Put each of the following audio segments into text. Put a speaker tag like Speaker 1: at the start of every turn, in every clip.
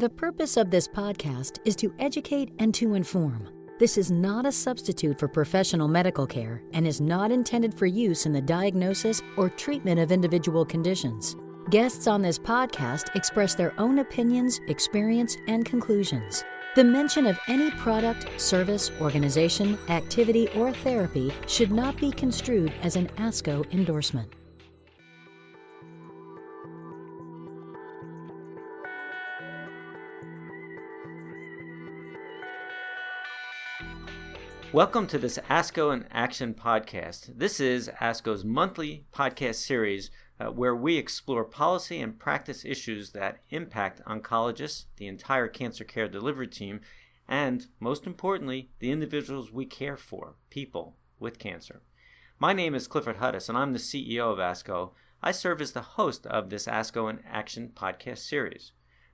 Speaker 1: The purpose of this podcast is to educate and to inform. This is not a substitute for professional medical care and is not intended for use in the diagnosis or treatment of individual conditions. Guests on this podcast express their own opinions, experience, and conclusions. The mention of any product, service, organization, activity, or therapy should not be construed as an ASCO endorsement.
Speaker 2: Welcome to this ASCO in Action podcast. This is ASCO's monthly podcast series where we explore policy and practice issues that impact oncologists, the entire cancer care delivery team, and, most importantly, the individuals we care for, people with cancer. My name is Clifford Hudis, and I'm the CEO of ASCO. I serve as the host of this ASCO in Action podcast series.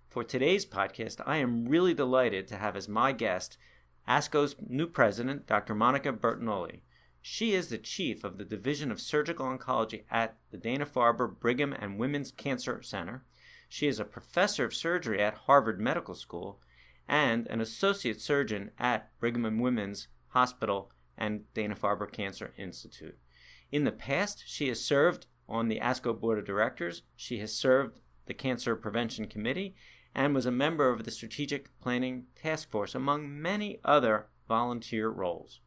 Speaker 2: For today's podcast, I am really delighted to have as my guest ASCO's new president, Dr. Monica Bertagnolli. She is the chief of the Division of Surgical Oncology at the Dana-Farber Brigham and Women's Cancer Center. She is a professor of surgery at Harvard Medical School and an associate surgeon at Brigham and Women's Hospital and Dana-Farber Cancer Institute. In the past, she has served on the ASCO Board of Directors. She has served the Cancer Prevention Committee and was a member of the Strategic Planning Task Force, among many other volunteer roles.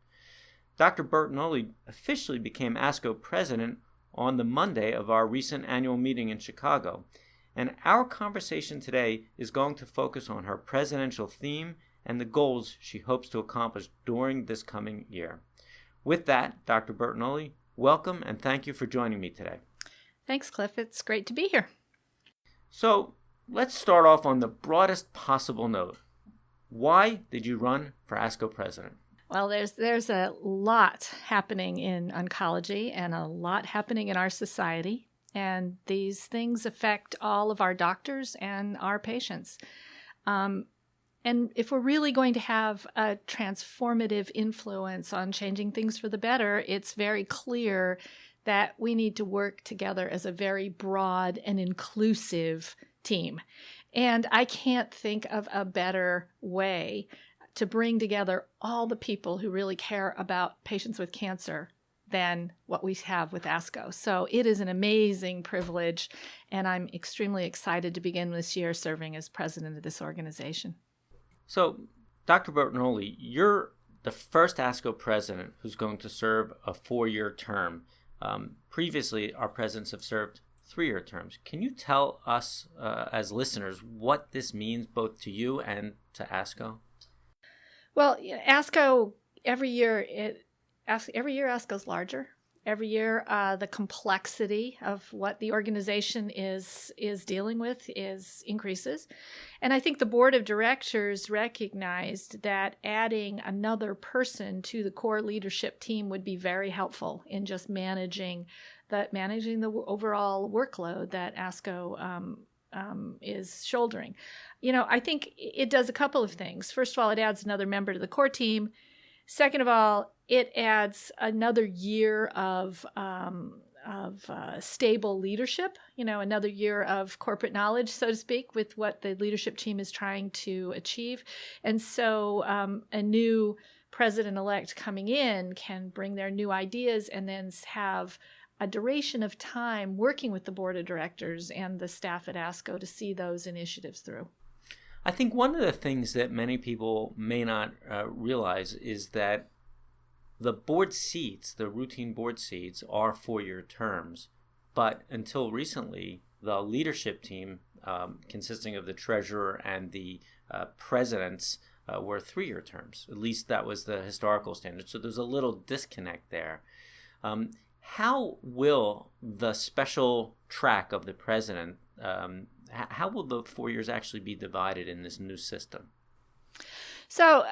Speaker 2: Dr. Bertagnolli officially became ASCO President on the Monday of our recent annual meeting in Chicago, and our conversation today is going to focus on her presidential theme and the goals she hopes to accomplish during this coming year. With that, Dr. Bertagnolli, welcome and thank you for joining me today.
Speaker 3: Thanks, Cliff. It's great to be here.
Speaker 2: So, let's start off on the broadest possible note. Why did you run for ASCO President?
Speaker 3: Well, there's a lot happening in oncology and a lot happening in our society, and these things affect all of our doctors and our patients. And if we're really going to have a transformative influence on changing things for the better, it's very clear that we need to work together as a very broad and inclusive team. And I can't think of a better way to bring together all the people who really care about patients with cancer than what we have with ASCO. So it is an amazing privilege, and I'm extremely excited to begin this year serving as president of this organization.
Speaker 2: So, Dr. Bertagnolli, you're the first ASCO president who's going to serve a 4-year term. Previously, our presidents have served 3-year terms. Can you tell us as listeners what this means both to you and to ASCO?
Speaker 3: Well, ASCO every year ASCO's larger. Every year the complexity of what the organization is dealing with increases. And I think the board of directors recognized that adding another person to the core leadership team would be very helpful in just managing the overall workload that ASCO is shouldering. I think it does a couple of things. First of all, it adds another member to the core team. Second of all, it adds another year of stable leadership, another year of corporate knowledge, so to speak, with what the leadership team is trying to achieve. And so a new president-elect coming in can bring their new ideas and then have a duration of time working with the board of directors and the staff at ASCO to see those initiatives through.
Speaker 2: I think one of the things that many people may not realize is that the board seats, the routine board seats, are 4-year terms. But until recently, the leadership team, consisting of the treasurer and the presidents, were 3-year terms. At least that was the historical standard. So there's a little disconnect there. How will the special track of the president, how will the 4 years actually be divided in this new system?
Speaker 3: So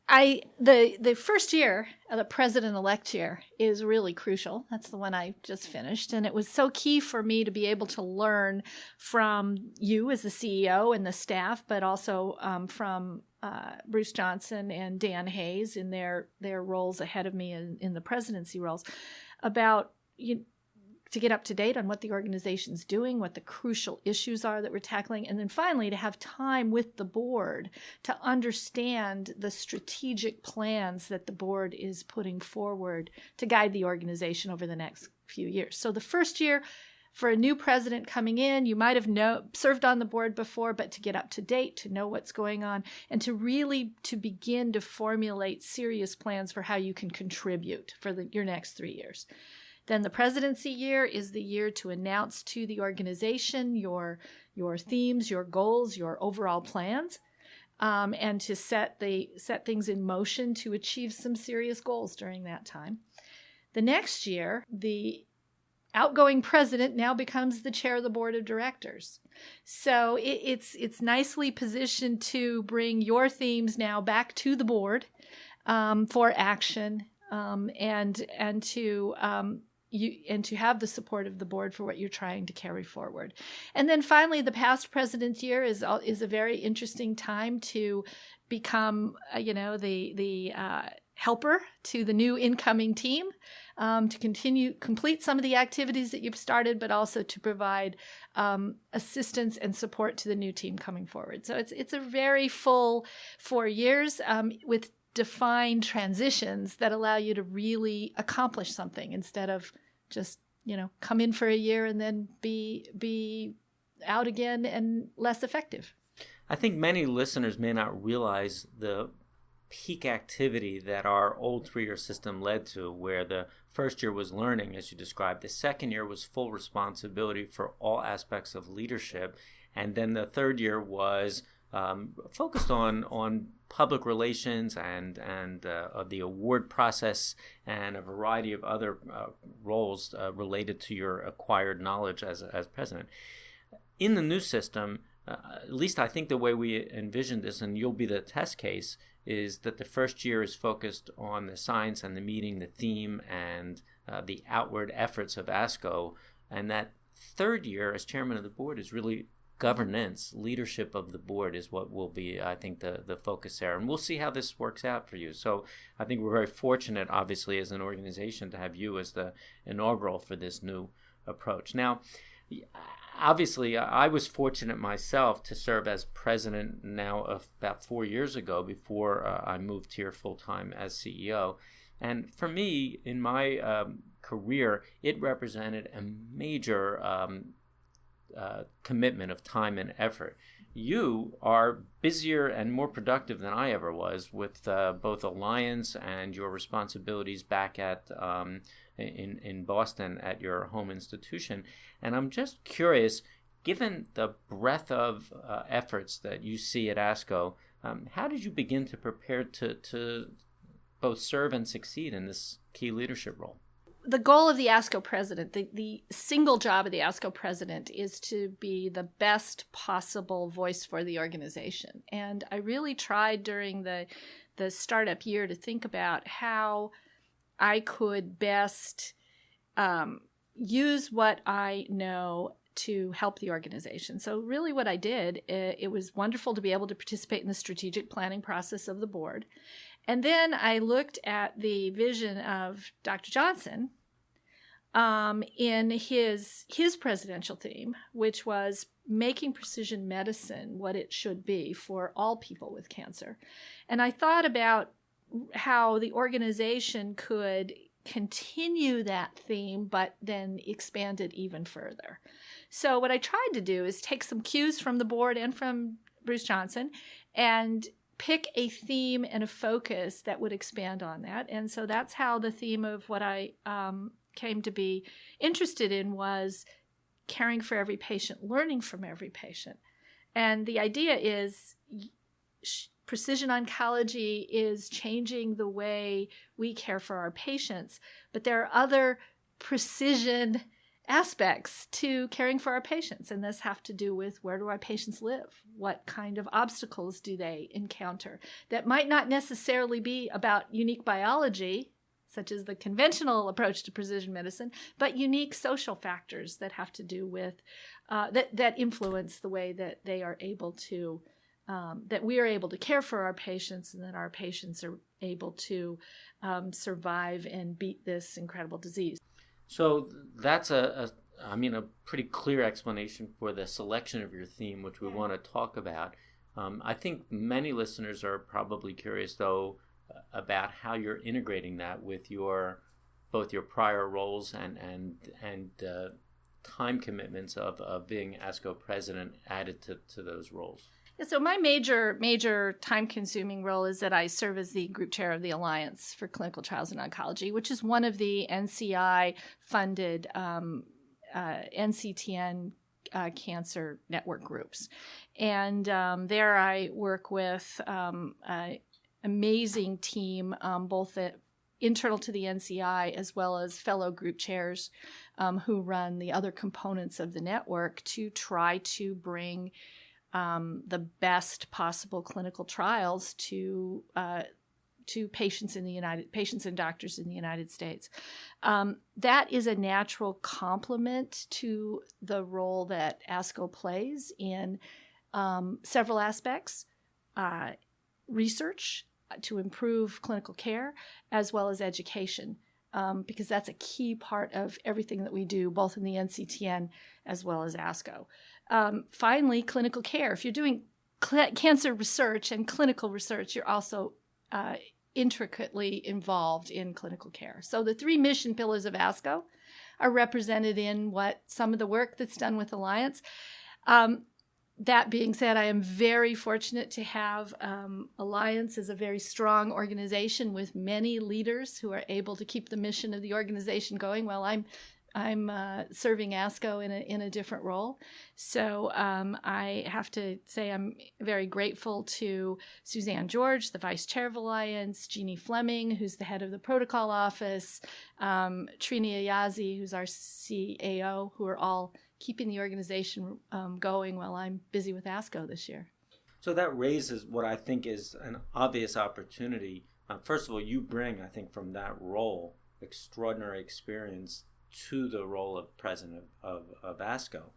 Speaker 3: the first year, the president-elect year, is really crucial. That's the one I just finished. And it was so key for me to be able to learn from you as the CEO and the staff, but also from Bruce Johnson and Dan Hayes in their roles ahead of me in the presidency roles, about to get up to date on what the organization's doing, what the crucial issues are that we're tackling, and then finally to have time with the board to understand the strategic plans that the board is putting forward to guide the organization over the next few years. So the first year, for a new president coming in, you might have served on the board before, but to get up to date, to know what's going on, and to begin to formulate serious plans for how you can contribute for your next 3 years. Then the presidency year is the year to announce to the organization your themes, your goals, your overall plans, and to set things in motion to achieve some serious goals during that time. The next year, the outgoing president now becomes the chair of the board of directors. So it's nicely positioned to bring your themes now back to the board for action, and to have the support of the board for what you're trying to carry forward. And then finally, the past president's year is a very interesting time to become, the helper to the new incoming team, to complete some of the activities that you've started, but also to provide assistance and support to the new team coming forward. So it's a very full 4 years with defined transitions that allow you to really accomplish something instead of just, come in for a year and then be out again and less effective.
Speaker 2: I think many listeners may not realize the peak activity that our old 3-year system led to, where the first year was learning, as you described. The second year was full responsibility for all aspects of leadership. And then the third year was focused on public relations and the award process and a variety of other roles related to your acquired knowledge as president. In the new system, at least I think the way we envisioned this, and you'll be the test case, is that the first year is focused on the science and the meeting, the theme, and the outward efforts of ASCO. And that third year, as chairman of the board, is really governance, leadership of the board is what will be, I think, the focus there. And we'll see how this works out for you. So I think we're very fortunate, obviously, as an organization to have you as the inaugural for this new approach. Now, obviously, I was fortunate myself to serve as president now of about 4 years ago before I moved here full-time as CEO. And for me, in my career, it represented a major commitment of time and effort. You are busier and more productive than I ever was with both Alliance and your responsibilities back at in Boston at your home institution. And I'm just curious, given the breadth of efforts that you see at ASCO, how did you begin to prepare to both serve and succeed in this key leadership role?
Speaker 3: The goal of the ASCO president, the single job of the ASCO president, is to be the best possible voice for the organization. And I really tried during the startup year to think about how I could best use what I know to help the organization. So really what I did, it was wonderful to be able to participate in the strategic planning process of the board. And then I looked at the vision of Dr. Johnson in his presidential theme, which was making precision medicine what it should be for all people with cancer. And I thought about how the organization could continue that theme, but then expand it even further. So what I tried to do is take some cues from the board and from Bruce Johnson and pick a theme and a focus that would expand on that. And so that's how the theme of what I came to be interested in was caring for every patient, learning from every patient. And the idea is precision oncology is changing the way we care for our patients, but there are other precision aspects to caring for our patients, and this have to do with where do our patients live? What kind of obstacles do they encounter? That might not necessarily be about unique biology, such as the conventional approach to precision medicine, but unique social factors that have to do with, that influence the way that they are able to, that we are able to care for our patients, and that our patients are able to survive and beat this incredible disease.
Speaker 2: So that's a pretty clear explanation for the selection of your theme, which we want to talk about. I think many listeners are probably curious, though, about how you're integrating that with both your prior roles and time commitments of being ASCO president added to those roles.
Speaker 3: Yeah, so my major time-consuming role is that I serve as the group chair of the Alliance for Clinical Trials in Oncology, which is one of the NCI-funded NCTN cancer network groups. And there I work with an amazing team, both internal to the NCI as well as fellow group chairs who run the other components of the network to try to bring the best possible clinical trials to patients and doctors in the United States. That is a natural complement to the role that ASCO plays in several aspects: research to improve clinical care, as well as education, because that's a key part of everything that we do, both in the NCTN as well as ASCO. Finally, clinical care. If you're doing cancer research and clinical research, you're also intricately involved in clinical care. So the three mission pillars of ASCO are represented in some of the work that's done with Alliance. That being said, I am very fortunate to have Alliance as a very strong organization with many leaders who are able to keep the mission of the organization going while I'm serving ASCO in a different role. So I have to say I'm very grateful to Suzanne George, the Vice Chair of Alliance, Jeannie Fleming, who's the head of the Protocol Office, Trini Ayazi, who's our CAO, who are all keeping the organization going while I'm busy with ASCO this year.
Speaker 2: So that raises what I think is an obvious opportunity. First of all, you bring, I think, from that role, extraordinary experience to the role of president of ASCO.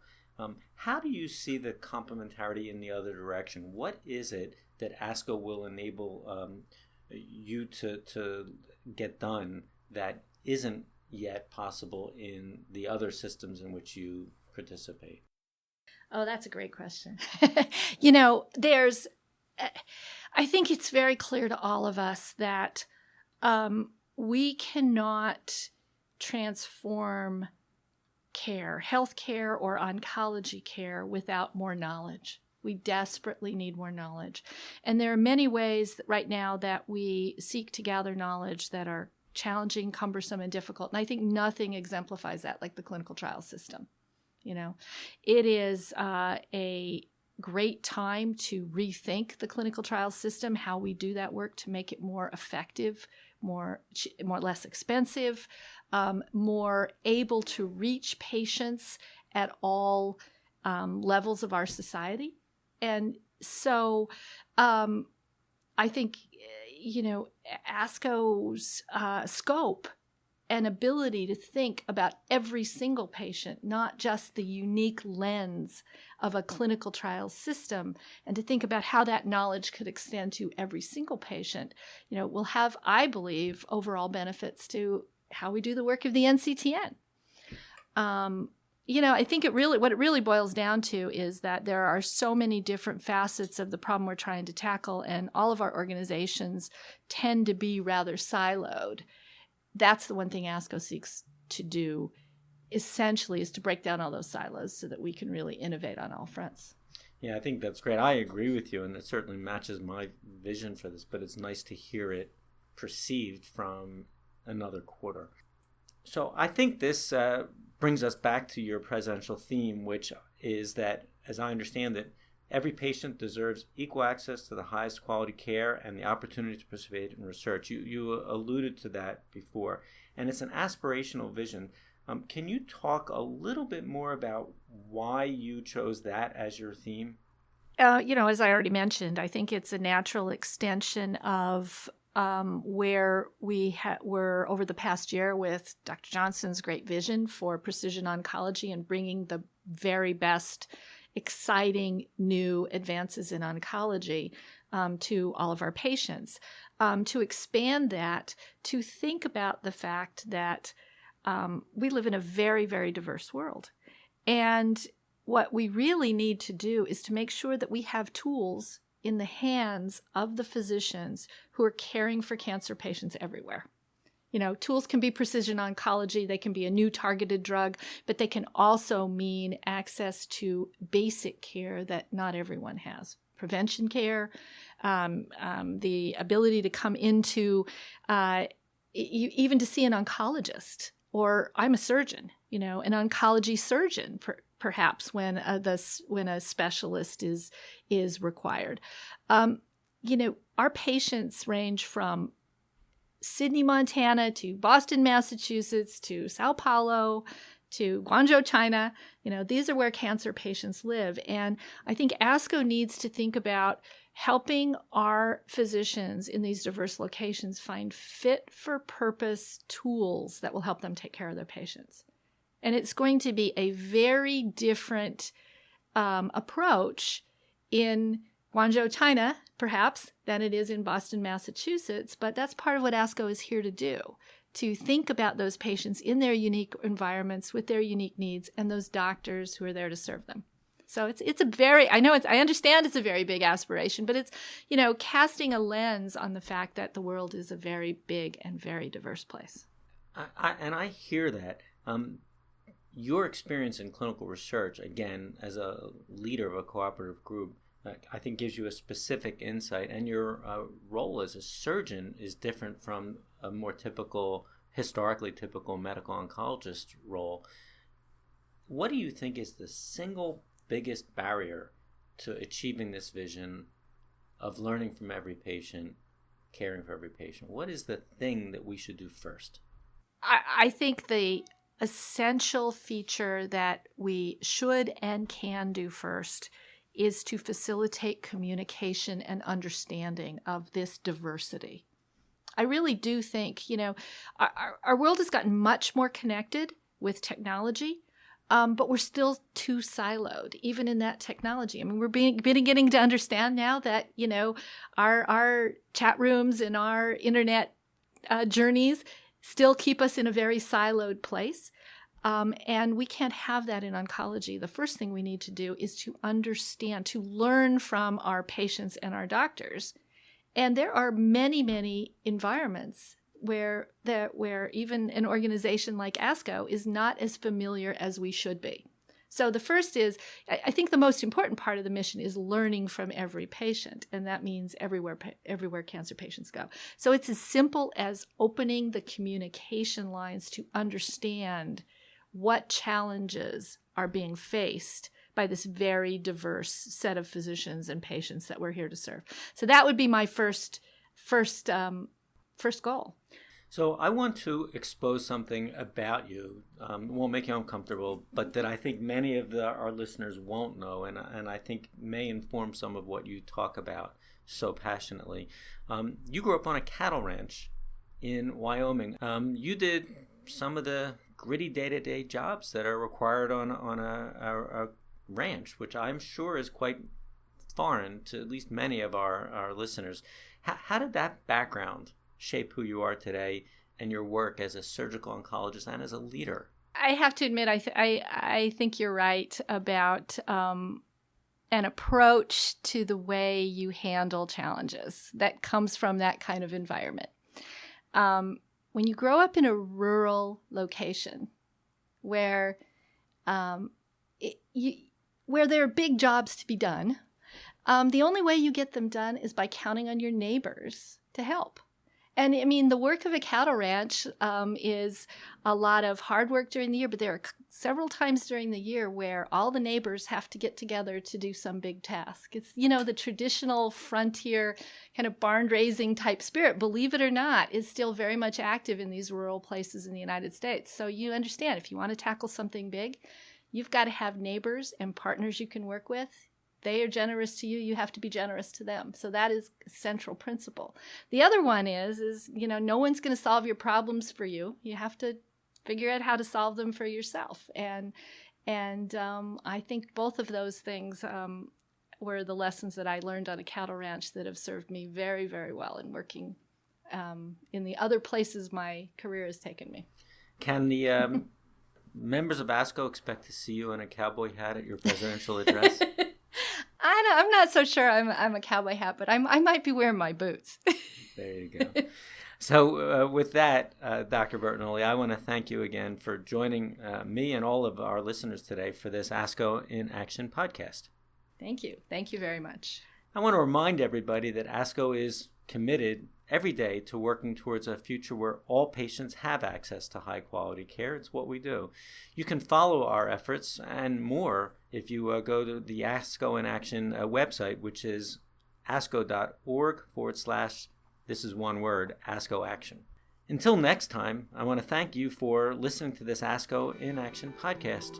Speaker 2: How do you see the complementarity in the other direction? What is it that ASCO will enable you to get done that isn't yet possible in the other systems in which you participate?
Speaker 3: Oh, that's a great question. I think it's very clear to all of us that we cannot transform care, healthcare or oncology care, without more knowledge. We desperately need more knowledge. And there are many ways right now that we seek to gather knowledge that are challenging, cumbersome, and difficult. And I think nothing exemplifies that like the clinical trial system. It is a great time to rethink the clinical trial system, how we do that work to make it more effective, more less expensive, more able to reach patients at all levels of our society. And so I think, ASCO's scope and ability to think about every single patient, not just the unique lens of a clinical trial system, and to think about how that knowledge could extend to every single patient, will have, I believe, overall benefits to how we do the work of the NCTN. I think what it really boils down to is that there are so many different facets of the problem we're trying to tackle, and all of our organizations tend to be rather siloed. That's the one thing ASCO seeks to do, essentially, is to break down all those silos so that we can really innovate on all fronts.
Speaker 2: Yeah, I think that's great. I agree with you, and it certainly matches my vision for this, but it's nice to hear it perceived from another quarter. So I think this brings us back to your presidential theme, which is that, as I understand it, every patient deserves equal access to the highest quality care and the opportunity to participate in research. You alluded to that before, and it's an aspirational vision. Can you talk a little bit more about why you chose that as your theme?
Speaker 3: As I already mentioned, I think it's a natural extension of where we were over the past year with Dr. Johnson's great vision for precision oncology and bringing the very best exciting new advances in oncology to all of our patients. To expand that, to think about the fact that we live in a very, very diverse world. And what we really need to do is to make sure that we have tools in the hands of the physicians who are caring for cancer patients everywhere. Tools can be precision oncology, they can be a new targeted drug, but they can also mean access to basic care that not everyone has. Prevention care, the ability to come into, even to see an oncologist, or I'm a surgeon, an oncology surgeon, perhaps when a specialist is required. Our patients range from Sydney, Montana, to Boston, Massachusetts, to Sao Paulo, to Guangzhou, China. These are where cancer patients live. And I think ASCO needs to think about helping our physicians in these diverse locations find fit-for-purpose tools that will help them take care of their patients. And it's going to be a very different approach in Guangzhou, China, perhaps, than it is in Boston, Massachusetts, but that's part of what ASCO is here to do, to think about those patients in their unique environments with their unique needs and those doctors who are there to serve them. So it's a very, I understand it's a very big aspiration, but it's, casting a lens on the fact that the world is a very big and very diverse place.
Speaker 2: I hear that. Your experience in clinical research, again, as a leader of a cooperative group, I think gives you a specific insight, and your role as a surgeon is different from a more historically typical medical oncologist role. What do you think is the single biggest barrier to achieving this vision of learning from every patient, caring for every patient? What is the thing that we should do first?
Speaker 3: I think the essential feature that we should and can do first is to facilitate communication and understanding of this diversity. I really do think, our world has gotten much more connected with technology, but we're still too siloed, even in that technology. I mean, we're beginning to understand now that, our chat rooms and our internet journeys still keep us in a very siloed place. And we can't have that in oncology. The first thing we need to do is to understand, to learn from our patients and our doctors. And there are many, many environments where even an organization like ASCO is not as familiar as we should be. So the first is, I think the most important part of the mission is learning from every patient, and that means everywhere cancer patients go. So it's as simple as opening the communication lines to understand what challenges are being faced by this very diverse set of physicians and patients that we're here to serve. So that would be my first goal.
Speaker 2: So I want to expose something about you. Won't make you uncomfortable, but that I think many of our listeners won't know, and I think may inform some of what you talk about so passionately. You grew up on a cattle ranch in Wyoming. You did some of the gritty day-to-day jobs that are required on a ranch, which I'm sure is quite foreign to at least many of our listeners. How did that background shape who you are today and your work as a surgical oncologist and as a leader?
Speaker 3: I have to admit, I think you're right about an approach to the way you handle challenges that comes from that kind of environment. When you grow up in a rural location where there are big jobs to be done, the only way you get them done is by counting on your neighbors to help. And I mean, the work of a cattle ranch is a lot of hard work during the year, but there are several times during the year where all the neighbors have to get together to do some big task. It's, the traditional frontier kind of barn raising type spirit, believe it or not, is still very much active in these rural places in the United States. So you understand, if you want to tackle something big, you've got to have neighbors and partners you can work with. They are generous to you, you have to be generous to them. So that is a central principle. The other one is no one's going to solve your problems for you. You have to figure out how to solve them for yourself. And I think both of those things were the lessons that I learned on a cattle ranch that have served me very, very well in working in the other places my career has taken me.
Speaker 2: Can the members of ASCO expect to see you in a cowboy hat at your presidential address?
Speaker 3: I'm not so sure I'm a cowboy hat, but I might be wearing my boots.
Speaker 2: There you go. So with that, Dr. Bertagnolli, I want to thank you again for joining me and all of our listeners today for this ASCO in Action podcast.
Speaker 3: Thank you. Thank you very much.
Speaker 2: I want to remind everybody that ASCO is committed every day to working towards a future where all patients have access to high-quality care. It's what we do. You can follow our efforts and more if you go to the ASCO in Action website, which is asco.org/ this is one word, ASCO Action. Until next time, I want to thank you for listening to this ASCO in Action podcast.